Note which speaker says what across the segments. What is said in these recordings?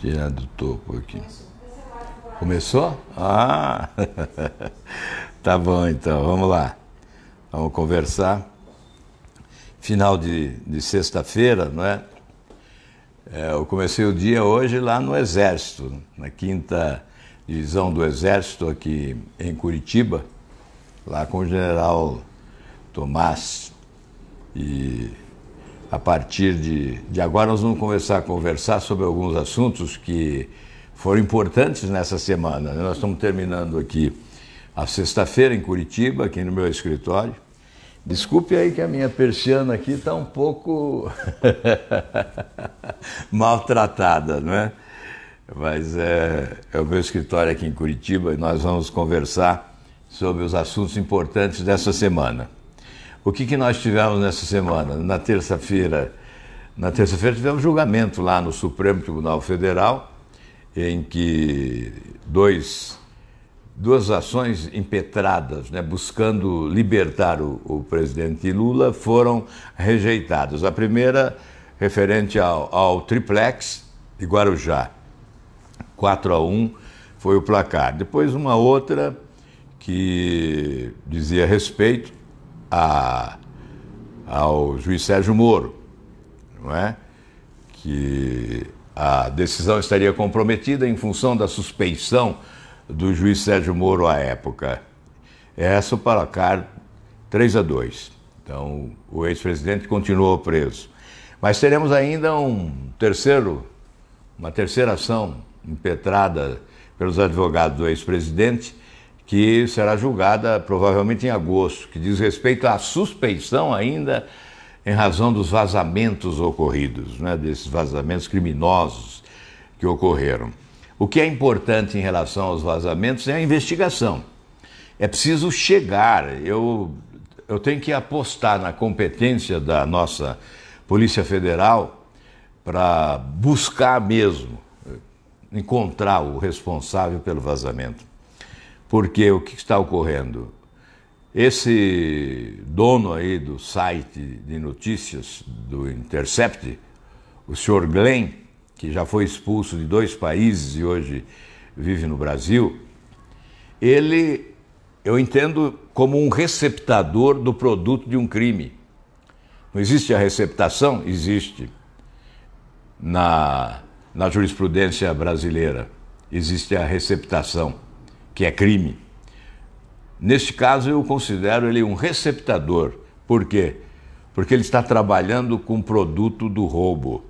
Speaker 1: Tirar do topo aqui. Começou? Ah! Tá bom então, vamos lá. Vamos conversar. Final de sexta-feira, não é? Eu comecei o dia hoje lá no Exército, na 5ª Divisão do Exército, aqui em Curitiba, lá com o General Tomás. E a partir de agora nós vamos começar a conversar sobre alguns assuntos que foram importantes nessa semana. Nós estamos terminando aqui a sexta-feira em Curitiba, aqui no meu escritório. Desculpe aí que a minha persiana aqui está um pouco maltratada, não é? Mas é o meu escritório aqui em Curitiba e nós vamos conversar sobre os assuntos importantes dessa semana. O que nós tivemos nessa semana? Na terça-feira tivemos julgamento lá no Supremo Tribunal Federal, em que duas ações impetradas, né, buscando libertar o presidente Lula, foram rejeitadas. A primeira, referente ao triplex de Guarujá, 4-1 foi o placar. Depois uma outra que dizia respeito ao juiz Sérgio Moro, não é? Que a decisão estaria comprometida em função da suspeição do juiz Sérgio Moro à época. Essa o placar 3-2. Então, o ex-presidente continuou preso. Mas teremos ainda uma terceira ação impetrada pelos advogados do ex-presidente, que será julgada provavelmente em agosto, que diz respeito à suspeição ainda em razão dos vazamentos ocorridos, né, desses vazamentos criminosos que ocorreram. O que é importante em relação aos vazamentos é a investigação. É preciso chegar, eu tenho que apostar na competência da nossa Polícia Federal para buscar mesmo, encontrar o responsável pelo vazamento. Porque o que está ocorrendo? Esse dono aí do site de notícias do Intercept, o senhor Glenn, que já foi expulso de 2 países e hoje vive no Brasil, eu entendo como um receptador do produto de um crime. Não existe a receptação? Existe. Na jurisprudência brasileira, existe a receptação, que é crime. Neste caso, eu considero ele um receptador. Por quê? Porque ele está trabalhando com o produto do roubo.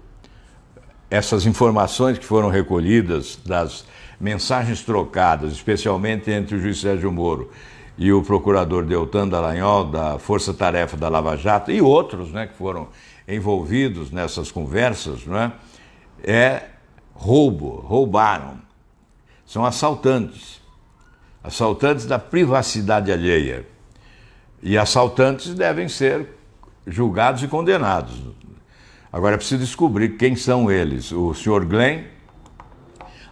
Speaker 1: Essas informações que foram recolhidas das mensagens trocadas, especialmente entre o juiz Sérgio Moro e o procurador Deltan Dallagnol, da Força Tarefa da Lava Jato, e outros, né, que foram envolvidos nessas conversas, não é roubaram. São assaltantes da privacidade alheia. E assaltantes devem ser julgados e condenados. Agora é preciso descobrir quem são eles. O senhor Glenn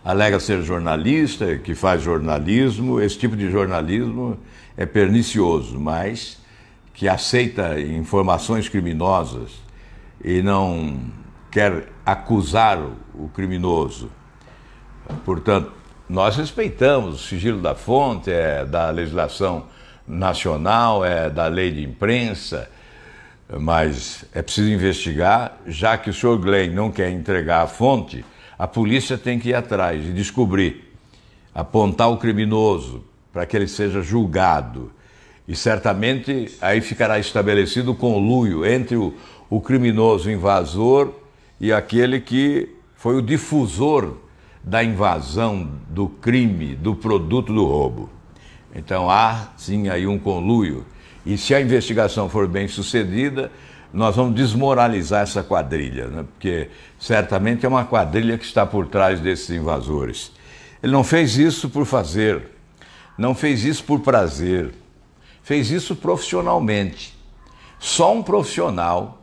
Speaker 1: alega ser jornalista, que faz jornalismo. Esse tipo de jornalismo é pernicioso, mas que aceita informações criminosas e não quer acusar o criminoso. Portanto, nós respeitamos o sigilo da fonte, é da legislação nacional, é da lei de imprensa, mas é preciso investigar. Já que o senhor Glenn não quer entregar a fonte, a polícia tem que ir atrás e descobrir, apontar o criminoso para que ele seja julgado. E certamente aí ficará estabelecido o conluio entre o criminoso invasor e aquele que foi o difusor da invasão, do crime, do produto do roubo. Então há sim aí um conluio. E se a investigação for bem sucedida, nós vamos desmoralizar essa quadrilha, né? Porque certamente é uma quadrilha que está por trás desses invasores. Ele não fez isso por fazer, não fez isso por prazer, fez isso profissionalmente. Só um profissional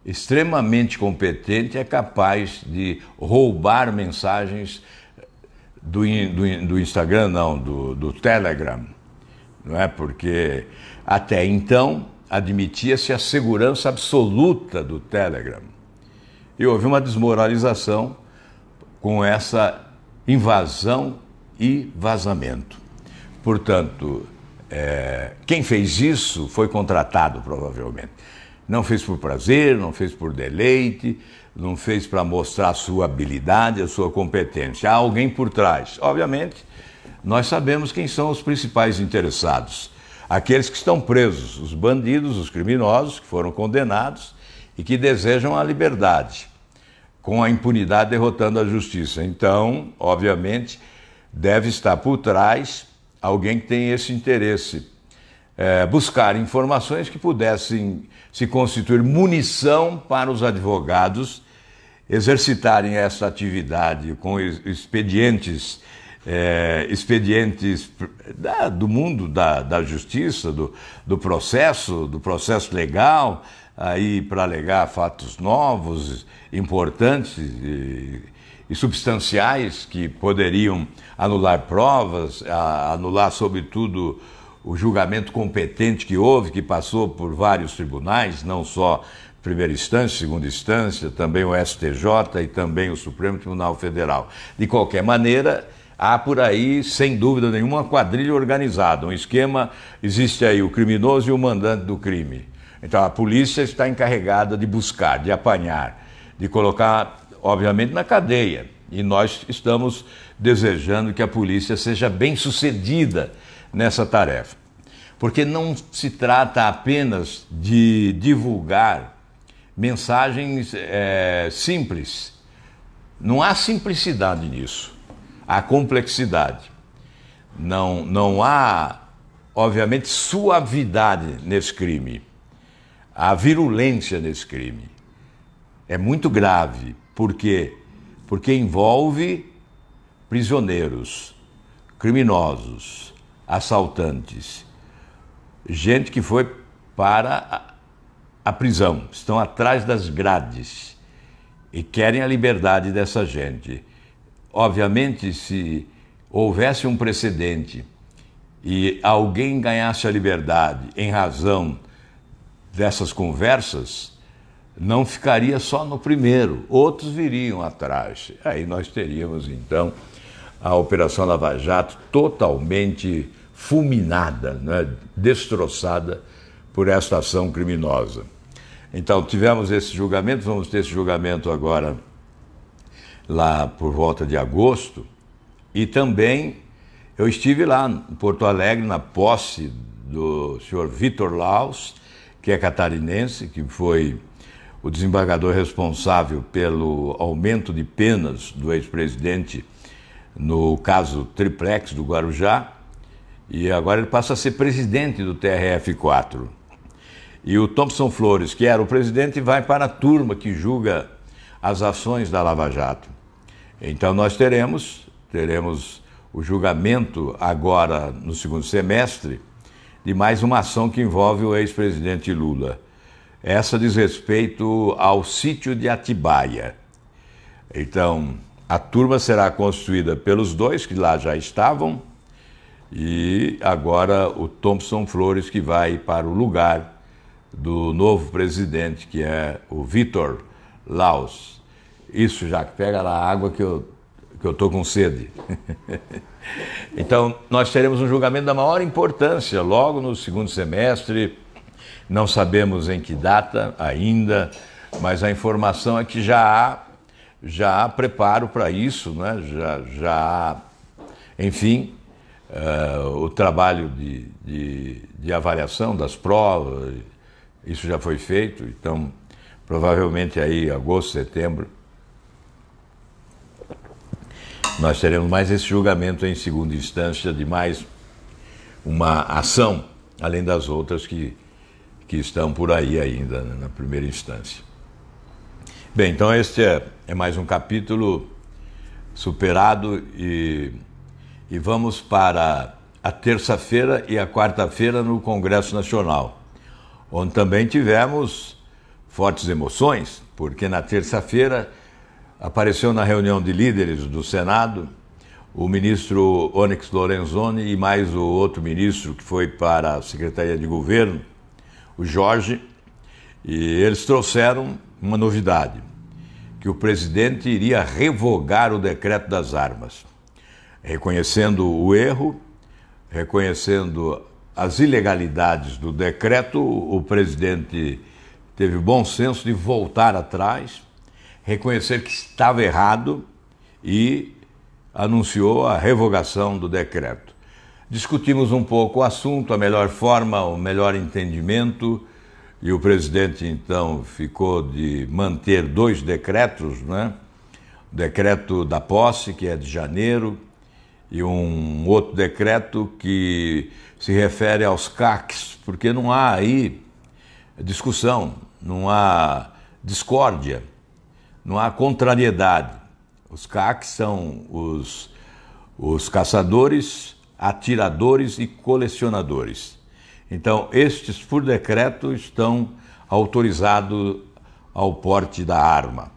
Speaker 1: extremamente competente é capaz de roubar mensagens do Instagram, não, do Telegram, não é? Porque até então admitia-se a segurança absoluta do Telegram. E houve uma desmoralização com essa invasão e vazamento. Portanto, quem fez isso foi contratado, provavelmente. Não fez por prazer, não fez por deleite, não fez para mostrar a sua habilidade, a sua competência. Há alguém por trás. Obviamente, nós sabemos quem são os principais interessados. Aqueles que estão presos, os bandidos, os criminosos que foram condenados e que desejam a liberdade, com a impunidade derrotando a justiça. Então, obviamente, deve estar por trás alguém que tem esse interesse. Buscar informações que pudessem se constituir munição para os advogados exercitarem essa atividade com expedientes do mundo da justiça, do processo legal, aí para alegar fatos novos, importantes e substanciais que poderiam anular provas, anular sobretudo o julgamento competente que houve, que passou por vários tribunais, não só primeira instância, segunda instância, também o STJ e também o Supremo Tribunal Federal. De qualquer maneira, há por aí, sem dúvida nenhuma, uma quadrilha organizada, um esquema, existe aí o criminoso e o mandante do crime. Então a polícia está encarregada de buscar, de apanhar, de colocar, obviamente, na cadeia. E nós estamos desejando que a polícia seja bem-sucedida nessa tarefa. Porque não se trata apenas de divulgar mensagens simples. Não há simplicidade nisso. Há complexidade. Não há, obviamente, suavidade nesse crime. Há virulência nesse crime. É muito grave. Por quê? Porque envolve prisioneiros, criminosos, assaltantes, gente que foi para a prisão, estão atrás das grades e querem a liberdade dessa gente. Obviamente, se houvesse um precedente e alguém ganhasse a liberdade em razão dessas conversas, não ficaria só no primeiro, outros viriam atrás. Aí nós teríamos, então, a Operação Lava Jato totalmente fulminada, né, destroçada por esta ação criminosa. Então, tivemos esse julgamento, vamos ter esse julgamento agora lá por volta de agosto, e também eu estive lá em Porto Alegre na posse do senhor Vitor Laus, que é catarinense, que foi o desembargador responsável pelo aumento de penas do ex-presidente no caso Triplex do Guarujá, e agora ele passa a ser presidente do TRF4. E o Thompson Flores, que era o presidente, vai para a turma que julga as ações da Lava Jato. Então nós teremos o julgamento agora no segundo semestre de mais uma ação que envolve o ex-presidente Lula. Essa diz respeito ao sítio de Atibaia. Então, a turma será constituída pelos dois que lá já estavam e agora o Thompson Flores, que vai para o lugar do novo presidente, que é o Vitor Laus. Isso, já pega lá a água que eu estou com sede. Então, nós teremos um julgamento da maior importância logo no segundo semestre. Não sabemos em que data ainda, mas a informação é que já há preparo para isso, né? Já há, enfim, o trabalho de avaliação das provas, isso já foi feito, então provavelmente aí agosto, setembro, nós teremos mais esse julgamento em segunda instância de mais uma ação, além das outras que estão por aí ainda, né, na primeira instância. Bem, então este é mais um capítulo superado e vamos para a terça-feira e a quarta-feira no Congresso Nacional, onde também tivemos fortes emoções, porque na terça-feira apareceu na reunião de líderes do Senado o ministro Onyx Lorenzoni e mais o outro ministro que foi para a Secretaria de Governo, o Jorge, e eles trouxeram uma novidade, que o presidente iria revogar o decreto das armas. Reconhecendo o erro, reconhecendo as ilegalidades do decreto, o presidente teve o bom senso de voltar atrás, reconhecer que estava errado e anunciou a revogação do decreto. Discutimos um pouco o assunto, a melhor forma, o melhor entendimento, e o presidente então ficou de manter 2 decretos, né? O decreto da posse, que é de janeiro, e um outro decreto que se refere aos CACs, porque não há aí discussão, não há discórdia, não há contrariedade. Os CACs são os caçadores, atiradores e colecionadores. Então, estes, por decreto, estão autorizados ao porte da arma.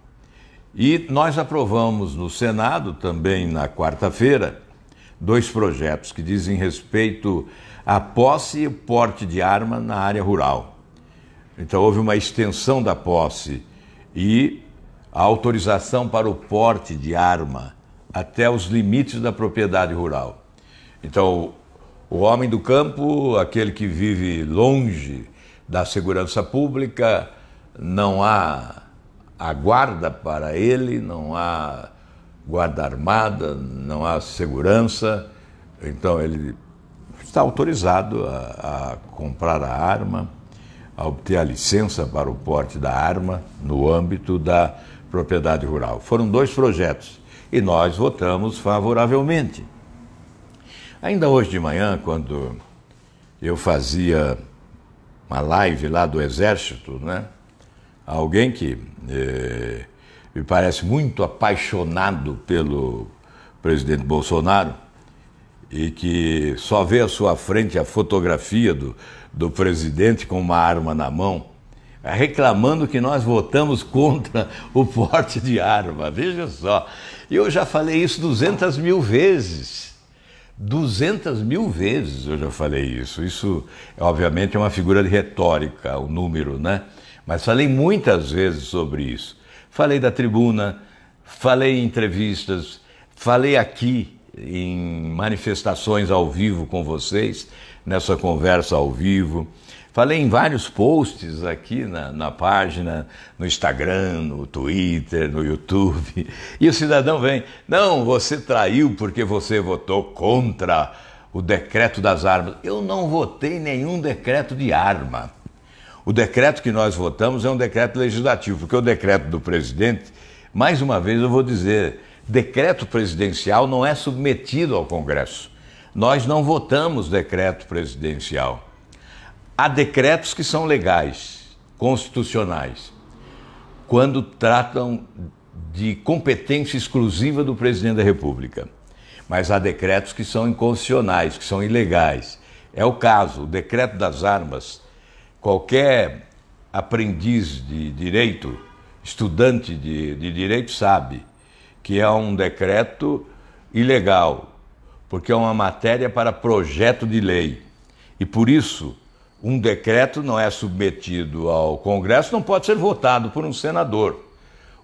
Speaker 1: E nós aprovamos no Senado, também na quarta-feira, 2 projetos que dizem respeito à posse e porte de arma na área rural. Então, houve uma extensão da posse e a autorização para o porte de arma até os limites da propriedade rural. Então, o homem do campo, aquele que vive longe da segurança pública, não há a guarda para ele, não há guarda armada, não há segurança, então ele está autorizado a comprar a arma, a obter a licença para o porte da arma no âmbito da propriedade rural. Foram 2 projetos e nós votamos favoravelmente. Ainda hoje de manhã, quando eu fazia uma live lá do Exército, né? Alguém que me parece muito apaixonado pelo presidente Bolsonaro e que só vê à sua frente a fotografia do presidente com uma arma na mão, reclamando que nós votamos contra o porte de arma. Veja só, eu já falei isso 200 mil vezes. 200 mil vezes eu já falei isso. Isso, obviamente, é uma figura de retórica, o número, né? Mas falei muitas vezes sobre isso. Falei da tribuna, falei em entrevistas, falei aqui em manifestações ao vivo com vocês, nessa conversa ao vivo. Falei em vários posts aqui na página, no Instagram, no Twitter, no YouTube. E o cidadão vem, não, você traiu porque você votou contra o decreto das armas. Eu não votei nenhum decreto de arma. O decreto que nós votamos é um decreto legislativo, porque o decreto do presidente, mais uma vez eu vou dizer, decreto presidencial não é submetido ao Congresso. Nós não votamos decreto presidencial. Há decretos que são legais, constitucionais, quando tratam de competência exclusiva do presidente da República. Mas há decretos que são inconstitucionais, que são ilegais. É o caso, o decreto das armas. Qualquer aprendiz de direito, estudante de direito sabe que é um decreto ilegal, porque é uma matéria para projeto de lei. E por isso, um decreto não é submetido ao Congresso, não pode ser votado por um senador.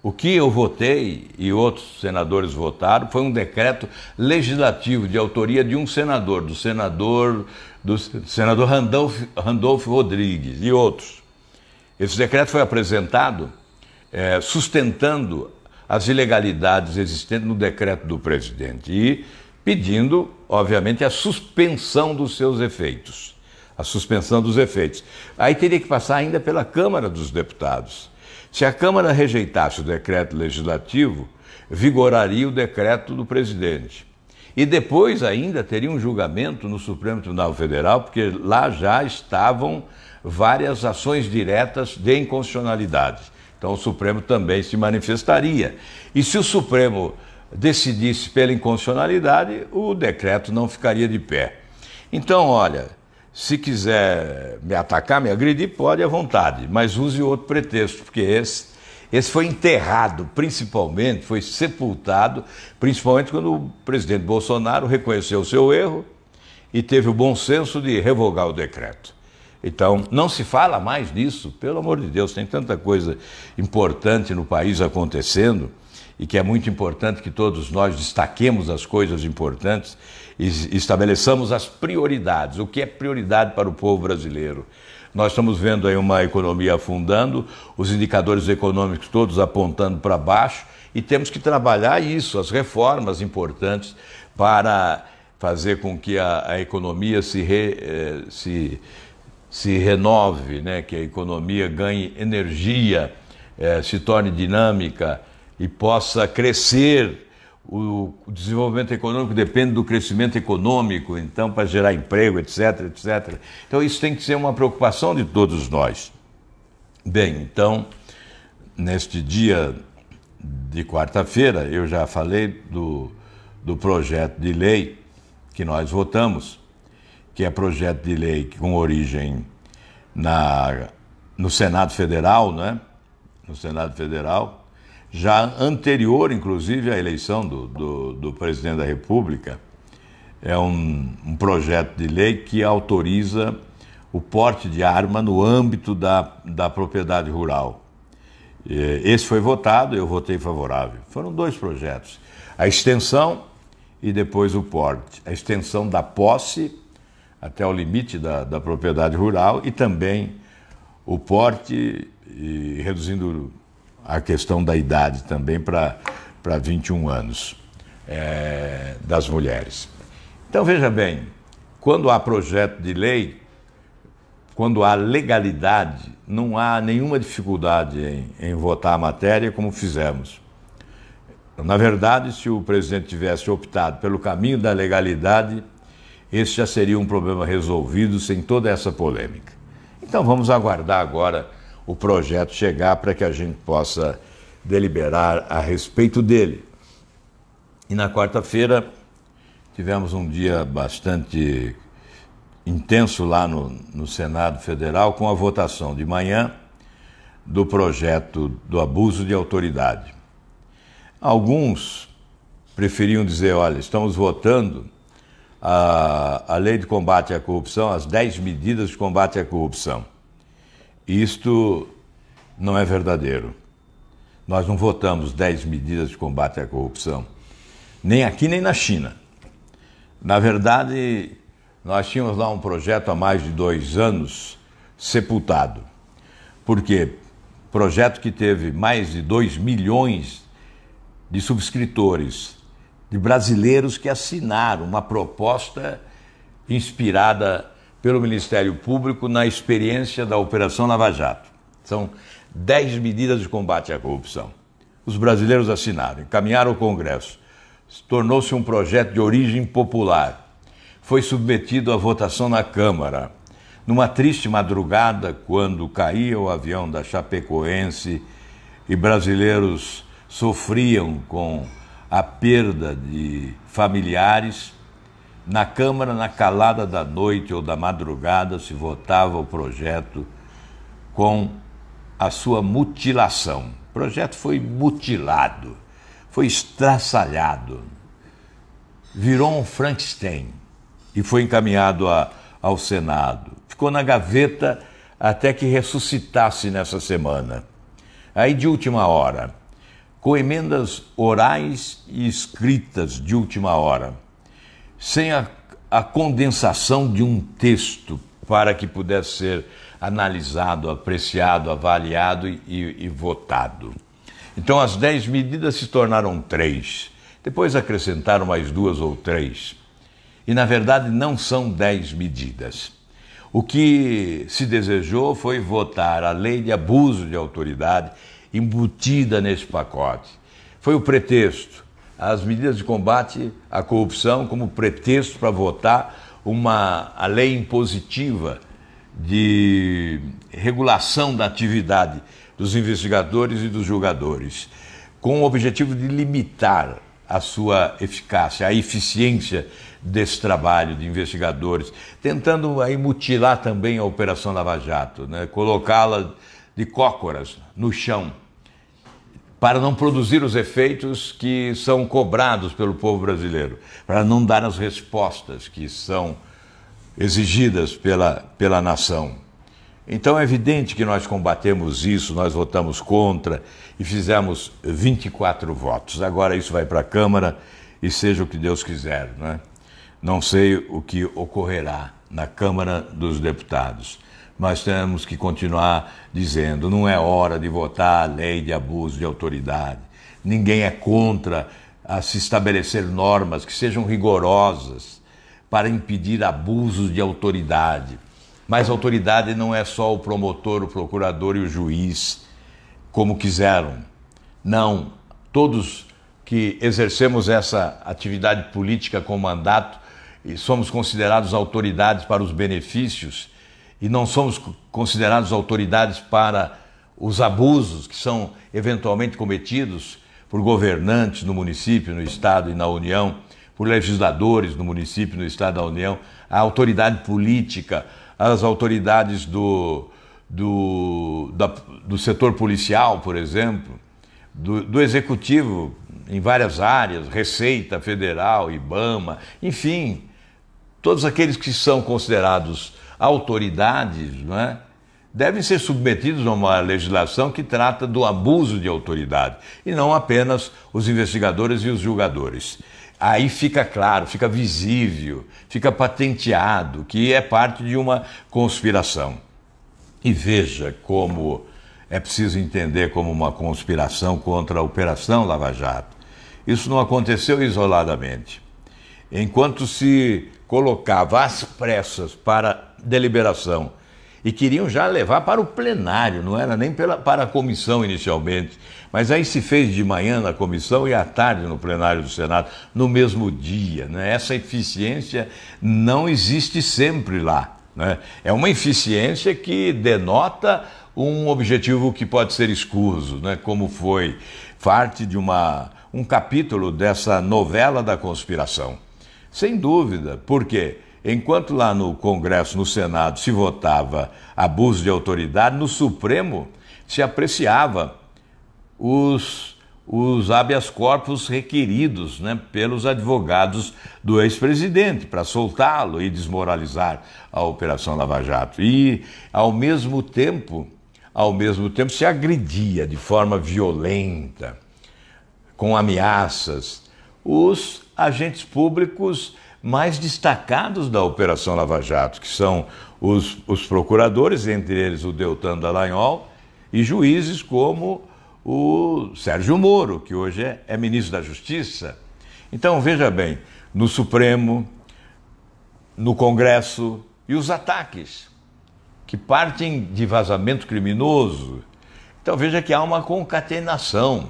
Speaker 1: O que eu votei e outros senadores votaram foi um decreto legislativo de autoria de um senador, do senador Randolfo Rodrigues e outros. Esse decreto foi apresentado sustentando as ilegalidades existentes no decreto do presidente e pedindo, obviamente, a suspensão dos seus efeitos. A suspensão dos efeitos. Aí teria que passar ainda pela Câmara dos Deputados. Se a Câmara rejeitasse o decreto legislativo, vigoraria o decreto do presidente. E depois ainda teria um julgamento no Supremo Tribunal Federal, porque lá já estavam várias ações diretas de inconstitucionalidade. Então o Supremo também se manifestaria. E se o Supremo decidisse pela inconstitucionalidade, o decreto não ficaria de pé. Então, olha, se quiser me atacar, me agredir, pode à vontade, mas use outro pretexto, porque esse foi enterrado, principalmente, foi sepultado, principalmente quando o presidente Bolsonaro reconheceu o seu erro e teve o bom senso de revogar o decreto. Então, não se fala mais disso, pelo amor de Deus, tem tanta coisa importante no país acontecendo e que é muito importante que todos nós destaquemos as coisas importantes e estabeleçamos as prioridades, o que é prioridade para o povo brasileiro. Nós estamos vendo aí uma economia afundando, os indicadores econômicos todos apontando para baixo e temos que trabalhar isso, as reformas importantes para fazer com que a economia se renove, né? Que a economia ganhe energia, se torne dinâmica e possa crescer. O desenvolvimento econômico depende do crescimento econômico, então, para gerar emprego, etc, etc. Então, isso tem que ser uma preocupação de todos nós. Bem, então, neste dia de quarta-feira, eu já falei do projeto de lei que nós votamos, que é projeto de lei com origem no Senado Federal, né? No Senado Federal, já anterior, inclusive, à eleição do presidente da República. É um projeto de lei que autoriza o porte de arma no âmbito da propriedade rural. Esse foi votado, eu votei favorável. Foram dois projetos, a extensão e depois o porte. A extensão da posse até o limite da propriedade rural e também o porte, e reduzindo a questão da idade também para 21 anos das mulheres. Então, veja bem, quando há projeto de lei, quando há legalidade, não há nenhuma dificuldade em votar a matéria como fizemos. Na verdade, se o presidente tivesse optado pelo caminho da legalidade, esse já seria um problema resolvido sem toda essa polêmica. Então vamos aguardar agora o projeto chegar para que a gente possa deliberar a respeito dele. E na quarta-feira tivemos um dia bastante intenso lá no Senado Federal com a votação de manhã do projeto do abuso de autoridade. Alguns preferiam dizer, olha, estamos votando a lei de combate à corrupção, as 10 medidas de combate à corrupção. Isto não é verdadeiro. Nós não votamos 10 medidas de combate à corrupção, nem aqui nem na China. Na verdade, nós tínhamos lá um projeto há mais de 2 anos sepultado. Por quê? Projeto que teve mais de 2 milhões de subscritores, de brasileiros que assinaram uma proposta inspirada pelo Ministério Público na experiência da Operação Lava Jato. São 10 medidas de combate à corrupção. Os brasileiros assinaram, encaminharam ao Congresso. Tornou-se um projeto de origem popular. Foi submetido à votação na Câmara. Numa triste madrugada, quando caía o avião da Chapecoense e brasileiros sofriam com a perda de familiares, na Câmara, na calada da noite ou da madrugada, se votava o projeto com a sua mutilação. O projeto foi mutilado, foi estraçalhado, virou um Frankenstein e foi encaminhado ao Senado. Ficou na gaveta até que ressuscitasse nessa semana. Aí, de última hora, com emendas orais e escritas de última hora, sem a condensação de um texto para que pudesse ser analisado, apreciado, avaliado e votado. Então as 10 medidas se tornaram 3, depois acrescentaram mais 2 ou 3. E na verdade não são 10 medidas. O que se desejou foi votar a lei de abuso de autoridade embutida nesse pacote. Foi o pretexto, as medidas de combate à corrupção como pretexto para votar a lei impositiva de regulação da atividade dos investigadores e dos julgadores, com o objetivo de limitar a sua eficácia, a eficiência desse trabalho de investigadores, tentando aí mutilar também a Operação Lava Jato, né? Colocá-la de cócoras no chão, para não produzir os efeitos que são cobrados pelo povo brasileiro, para não dar as respostas que são exigidas pela nação. Então é evidente que nós combatemos isso, nós votamos contra e fizemos 24 votos. Agora isso vai para a Câmara e seja o que Deus quiser, né? Não sei o que ocorrerá na Câmara dos Deputados, mas temos que continuar dizendo, não é hora de votar a lei de abuso de autoridade. Ninguém é contra a se estabelecer normas que sejam rigorosas para impedir abusos de autoridade. Mas a autoridade não é só o promotor, o procurador e o juiz, como quiseram. Não, todos que exercemos essa atividade política com mandato e somos considerados autoridades para os benefícios e não somos considerados autoridades para os abusos que são eventualmente cometidos por governantes no município, no estado e na União, por legisladores no município, no estado e na União, a autoridade política, as autoridades do setor policial, por exemplo, do executivo em várias áreas, Receita Federal, IBAMA, enfim, todos aqueles que são considerados autoridades, não é? Devem ser submetidos a uma legislação que trata do abuso de autoridade, e não apenas os investigadores e os julgadores. Aí fica claro, fica visível, fica patenteado que é parte de uma conspiração. E veja como é preciso entender como uma conspiração contra a Operação Lava Jato. Isso não aconteceu isoladamente. Enquanto se colocava às pressas para deliberação e queriam já levar para o plenário, não era nem para a comissão inicialmente, mas aí se fez de manhã na comissão e à tarde no plenário do Senado, no mesmo dia, né? Essa eficiência não existe sempre lá, né? É uma eficiência que denota um objetivo que pode ser escuso, né? Como foi parte de um capítulo dessa novela da conspiração. Sem dúvida, por quê? Enquanto lá no Congresso, no Senado, se votava abuso de autoridade, no Supremo se apreciava os habeas corpus requeridos, né, pelos advogados do ex-presidente para soltá-lo e desmoralizar a Operação Lava Jato. E, ao mesmo tempo se agredia de forma violenta, com ameaças, os agentes públicos mais destacados da Operação Lava Jato, que são os procuradores, entre eles o Deltan Dallagnol, e juízes como o Sérgio Moro, que hoje é ministro da Justiça. Então, veja bem, no Supremo, no Congresso, e os ataques, que partem de vazamento criminoso. Então, veja que há uma concatenação,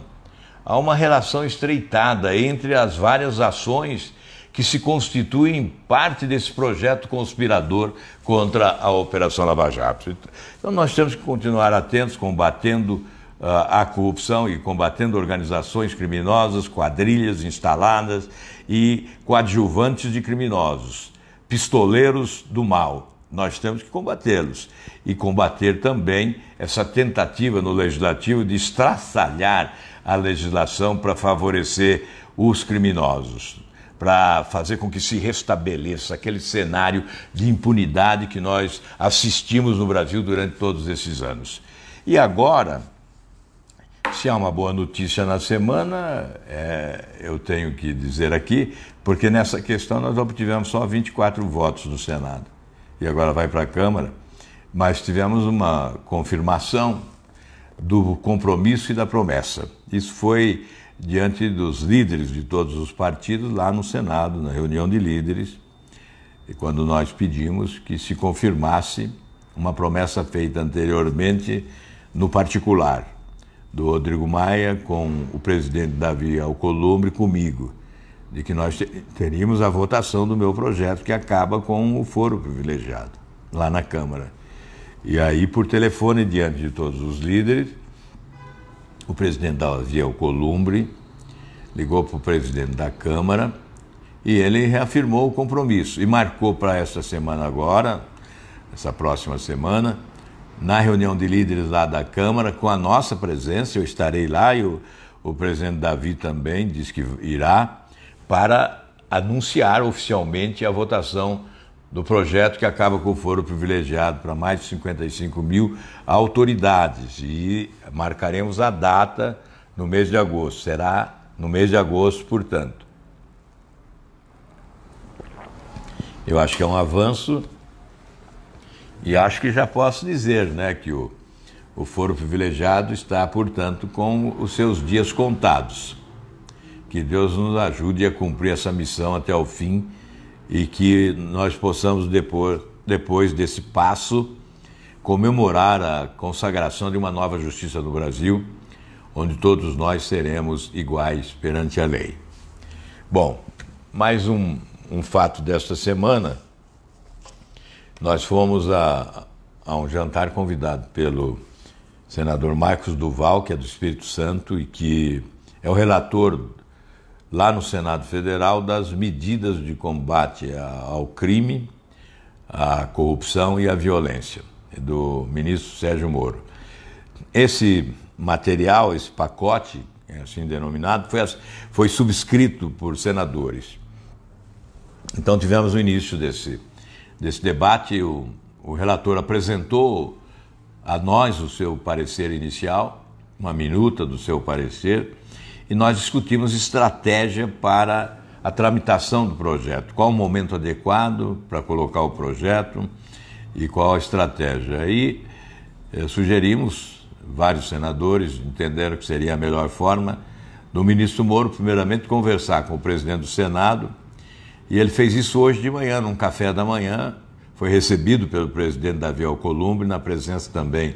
Speaker 1: há uma relação estreitada entre as várias ações que se constituem parte desse projeto conspirador contra a Operação Lava Jato. Então nós temos que continuar atentos, combatendo a corrupção e combatendo organizações criminosas, quadrilhas instaladas e coadjuvantes de criminosos, pistoleiros do mal. Nós temos que combatê-los e combater também essa tentativa no Legislativo de estraçalhar a legislação para favorecer os criminosos, para fazer com que se restabeleça aquele cenário de impunidade que nós assistimos no Brasil durante todos esses anos. E agora, se há uma boa notícia na semana, eu tenho que dizer aqui, porque nessa questão nós obtivemos só 24 votos no Senado, e agora vai para a Câmara, mas tivemos uma confirmação do compromisso e da promessa. Isso foi diante dos líderes de todos os partidos lá no Senado, na reunião de líderes, e quando nós pedimos que se confirmasse uma promessa feita anteriormente no particular, do Rodrigo Maia com o presidente Davi Alcolumbre comigo, de que nós teríamos a votação do meu projeto que acaba com o foro privilegiado lá na Câmara. E aí, por telefone, diante de todos os líderes, o presidente Davi Alcolumbre ligou para o presidente da Câmara e ele reafirmou o compromisso e marcou para esta semana agora, essa próxima semana, na reunião de líderes lá da Câmara, com a nossa presença, eu estarei lá e o presidente Davi também disse que irá, para anunciar oficialmente a votação do projeto que acaba com o foro privilegiado para mais de 55 mil autoridades. E marcaremos a data no mês de agosto. Será no mês de agosto, portanto. Eu acho que é um avanço e acho que já posso dizer, né, que o foro privilegiado está, portanto, com os seus dias contados. Que Deus nos ajude a cumprir essa missão até o fim e que nós possamos, depois desse passo, comemorar a consagração de uma nova justiça no Brasil, onde todos nós seremos iguais perante a lei. Bom, mais um fato desta semana. Nós fomos a um jantar convidado pelo senador Marcos Duval, que é do Espírito Santo e que é o relator lá no Senado Federal das medidas de combate ao crime, à corrupção e à violência, do ministro Sérgio Moro. Esse material, esse pacote, assim denominado, foi subscrito por senadores. Então tivemos o início desse debate, o relator apresentou a nós o seu parecer inicial, uma minuta do seu parecer, e nós discutimos estratégia para a tramitação do projeto. Qual o momento adequado para colocar o projeto e qual a estratégia. Aí sugerimos, vários senadores entenderam que seria a melhor forma do ministro Moro, primeiramente, conversar com o presidente do Senado, e ele fez isso hoje de manhã, num café da manhã, foi recebido pelo presidente Davi Alcolumbre, na presença também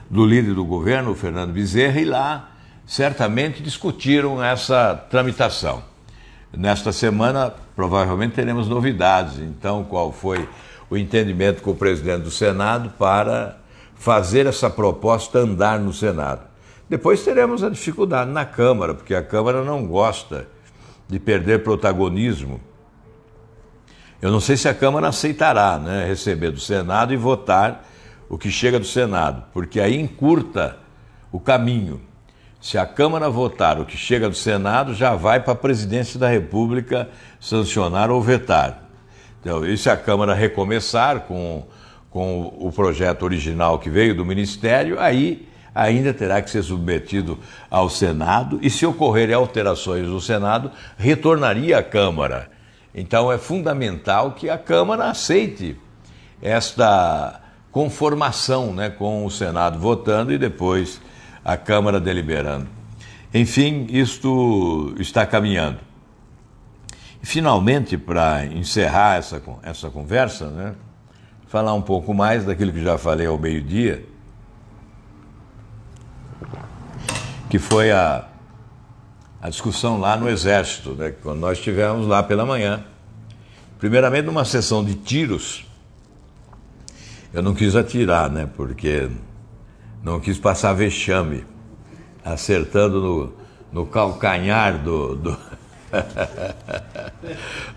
Speaker 1: do líder do governo, o Fernando Bezerra, e lá certamente discutiram essa tramitação. Nesta semana, provavelmente teremos novidades. Então, qual foi o entendimento com o presidente do Senado para fazer essa proposta andar no Senado? Depois teremos a dificuldade na Câmara, porque a Câmara não gosta de perder protagonismo. Eu não sei se a Câmara aceitará, né, receber do Senado e votar o que chega do Senado, porque aí encurta o caminho. Se a Câmara votar o que chega do Senado, já vai para a Presidência da República sancionar ou vetar. Então, e se a Câmara recomeçar com o projeto original que veio do Ministério, aí ainda terá que ser submetido ao Senado e, se ocorrerem alterações no Senado, retornaria à Câmara. Então é fundamental que a Câmara aceite esta conformação, né, com o Senado votando e depois a Câmara deliberando. Enfim, isto está caminhando. E, finalmente, para encerrar essa conversa, né, falar um pouco mais daquilo que já falei ao meio-dia, que foi a discussão lá no Exército, né, quando nós estivemos lá pela manhã. Primeiramente, numa sessão de tiros, eu não quis atirar, né, porque não quis passar vexame, acertando no calcanhar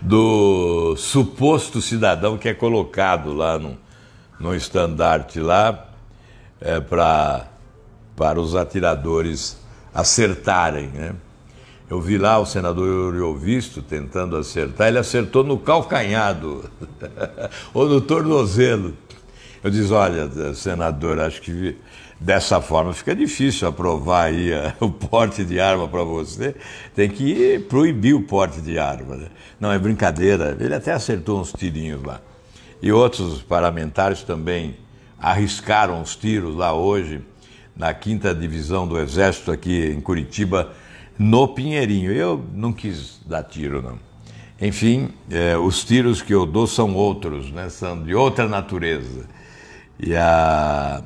Speaker 1: do suposto cidadão que é colocado lá no estandarte lá, para os atiradores acertarem, né? Eu vi lá o senador Eurivisto tentando acertar, ele acertou no calcanhar ou no tornozelo. Eu disse, olha, senador, acho que dessa forma fica difícil aprovar aí o porte de arma para você. Tem que proibir o porte de arma, né? Não, é brincadeira. Ele até acertou uns tirinhos lá. E outros parlamentares também arriscaram os tiros lá hoje, na 5ª Divisão do Exército aqui em Curitiba, no Pinheirinho. Eu não quis dar tiro, não. Enfim, os tiros que eu dou são outros, né? São de outra natureza.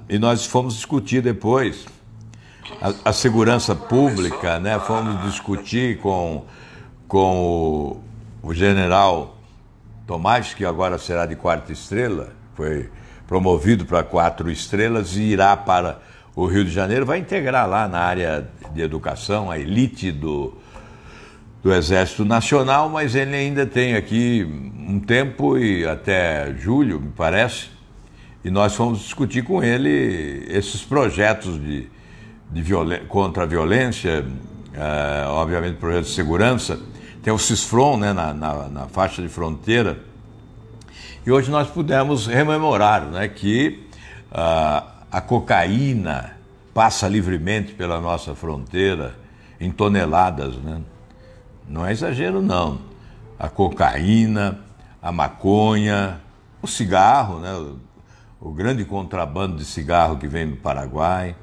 Speaker 1: E nós fomos discutir depois a segurança pública, né? Fomos discutir com o general Tomás, que agora será de 4ª estrela, foi promovido para 4 estrelas e irá para o Rio de Janeiro, vai integrar lá na área de educação a elite do Exército Nacional, mas ele ainda tem aqui um tempo, e até julho, me parece, e nós fomos discutir com ele esses projetos contra a violência, obviamente projetos de segurança. Tem o CISFRON, né, na faixa de fronteira, E hoje nós pudemos rememorar, né, que a cocaína passa livremente pela nossa fronteira em toneladas, né? Não é exagero, não. A cocaína, a maconha, o cigarro, né? O grande contrabando de cigarro que vem do Paraguai.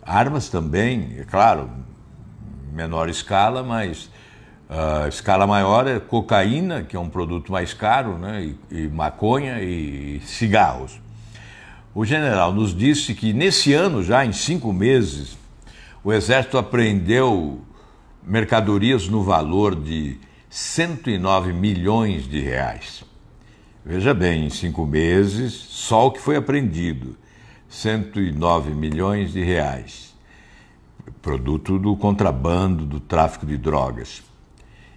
Speaker 1: Armas também, é claro, menor escala, mas a escala maior é cocaína, que é um produto mais caro, né? E maconha e cigarros. O general nos disse que nesse ano, já em 5 meses, o Exército apreendeu mercadorias no valor de 109 milhões de reais. Veja bem, em 5 meses, só o que foi apreendido, 109 milhões de reais. Produto do contrabando, do tráfico de drogas.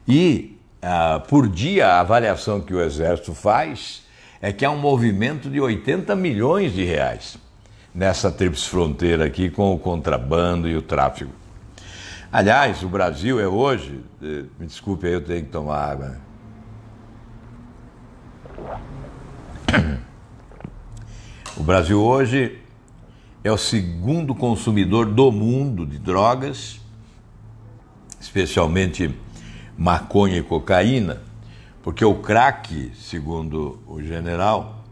Speaker 1: E, por dia, a avaliação que o Exército faz é que há um movimento de 80 milhões de reais nessa tríplice fronteira aqui com o contrabando e o tráfico. Aliás, o Brasil é hoje... Me desculpe aí, eu tenho que tomar água. O Brasil hoje é o segundo consumidor do mundo de drogas, especialmente maconha e cocaína, porque o crack, segundo o general,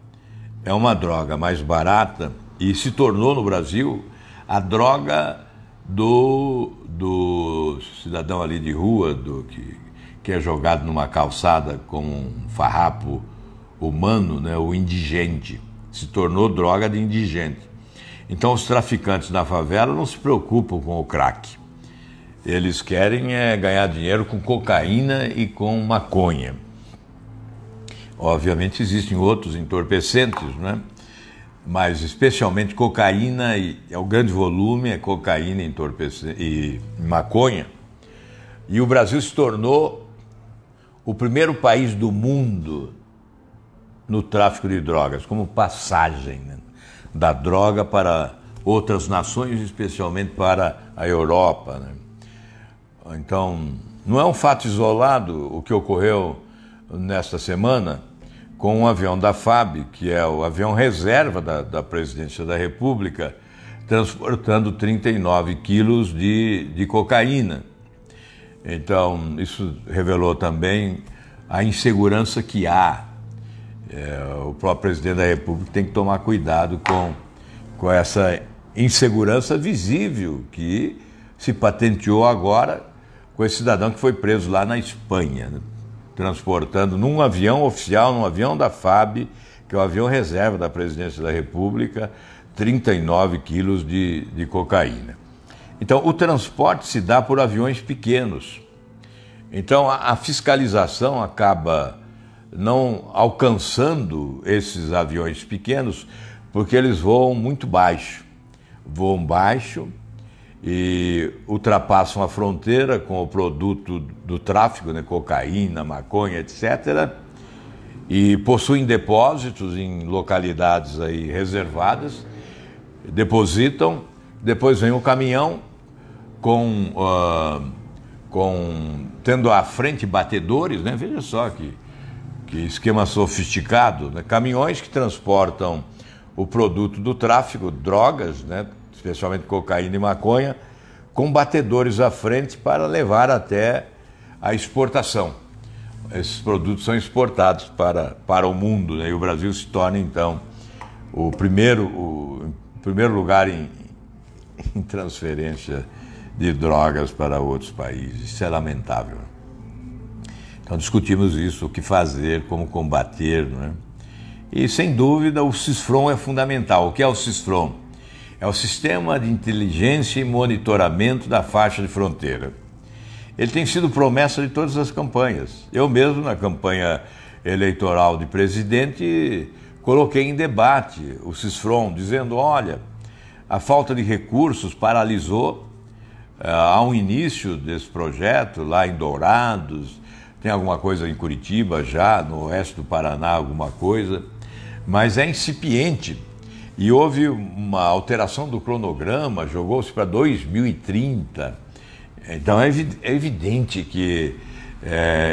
Speaker 1: é uma droga mais barata e se tornou no Brasil a droga do cidadão ali de rua, que é jogado numa calçada como um farrapo humano, né, o indigente. Se tornou droga de indigente. Então os traficantes na favela não se preocupam com o crack. Eles querem ganhar dinheiro com cocaína e com maconha. Obviamente existem outros entorpecentes, né? Mas especialmente cocaína, é o grande volume, é cocaína e maconha. E o Brasil se tornou o primeiro país do mundo no tráfico de drogas, como passagem, né, da droga para outras nações, especialmente para a Europa, né? Então, não é um fato isolado o que ocorreu nesta semana com um avião da FAB, que é o avião reserva da Presidência da República, transportando 39 quilos de cocaína. Então, isso revelou também a insegurança que há. O próprio Presidente da República tem que tomar cuidado com essa insegurança visível que se patenteou agora com esse cidadão que foi preso lá na Espanha, né? Transportando num avião oficial, num avião da FAB, que é o avião reserva da Presidência da República, 39 quilos de cocaína. Então, o transporte se dá por aviões pequenos. Então, a fiscalização acaba não alcançando esses aviões pequenos, porque eles voam muito baixo. Voam baixo e ultrapassam a fronteira com o produto do tráfico, né, cocaína, maconha, etc. E possuem depósitos em localidades aí reservadas, depositam, depois vem o caminhão tendo à frente batedores, né? Veja só que esquema sofisticado, né? Caminhões que transportam o produto do tráfico, drogas, né? Especialmente cocaína e maconha, com batedores à frente para levar até a exportação. Esses produtos são exportados para o mundo, né? E o Brasil se torna, então, o primeiro lugar em transferência de drogas para outros países. Isso é lamentável. Então discutimos isso, o que fazer, como combater, né? E sem dúvida o CISFRON é fundamental. O que é o CISFRON? É o Sistema de Inteligência e Monitoramento da Faixa de Fronteira. Ele tem sido promessa de todas as campanhas. Eu mesmo, na campanha eleitoral de presidente, coloquei em debate o CISFRON, dizendo, olha, a falta de recursos paralisou ao início desse projeto, lá em Dourados, tem alguma coisa em Curitiba já, no oeste do Paraná, alguma coisa, mas é incipiente. E houve uma alteração do cronograma, jogou-se para 2030. Então é evidente que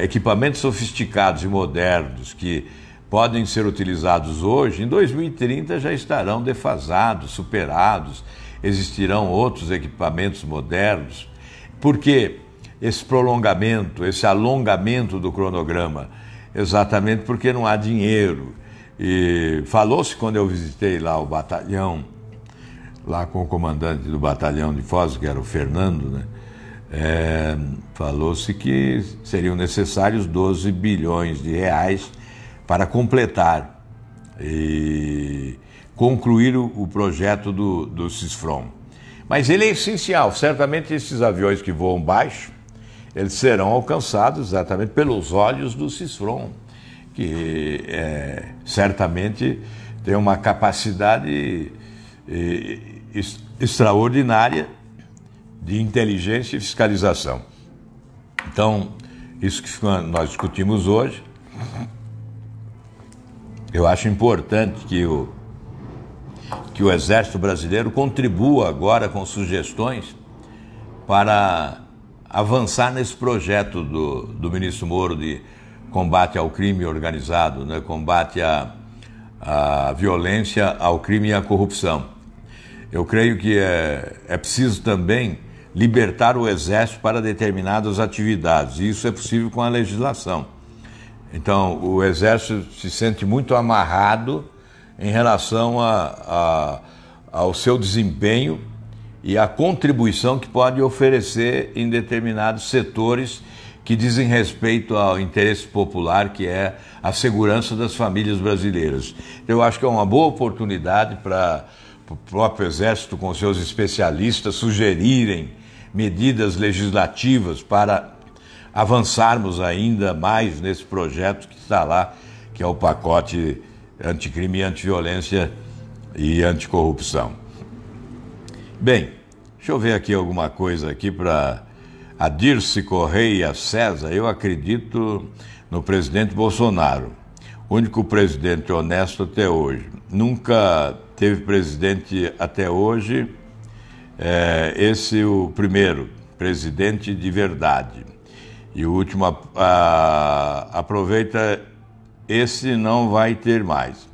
Speaker 1: equipamentos sofisticados e modernos que podem ser utilizados hoje, em 2030 já estarão defasados, superados, existirão outros equipamentos modernos. Por que esse prolongamento, esse alongamento do cronograma? Exatamente porque não há dinheiro. E falou-se quando eu visitei lá o batalhão, lá com o comandante do batalhão de Foz, que era o Fernando, né? Falou-se que seriam necessários 12 bilhões de reais para completar e concluir o projeto do Cisfrom. Mas ele é essencial. Certamente esses aviões que voam baixo, eles serão alcançados exatamente pelos olhos do Cisfrom, que certamente tem uma capacidade extraordinária de inteligência e fiscalização. Então, isso que nós discutimos hoje, eu acho importante que o Exército Brasileiro contribua agora com sugestões para avançar nesse projeto do ministro Moro de combate ao crime organizado, né? Combate à violência, ao crime e à corrupção. Eu creio que é preciso também libertar o Exército para determinadas atividades, e isso é possível com a legislação. Então, o Exército se sente muito amarrado em relação ao seu desempenho e à contribuição que pode oferecer em determinados setores que dizem respeito ao interesse popular, que é a segurança das famílias brasileiras. Eu acho que é uma boa oportunidade para o próprio Exército, com seus especialistas, sugerirem medidas legislativas para avançarmos ainda mais nesse projeto que está lá, que é o pacote anticrime, antiviolência e anticorrupção. Bem, deixa eu ver aqui alguma coisa aqui para a Dirce Correia César. Eu acredito no presidente Bolsonaro, único presidente honesto até hoje. Nunca teve presidente até hoje, esse o primeiro presidente de verdade. E o último, aproveita, esse não vai ter mais.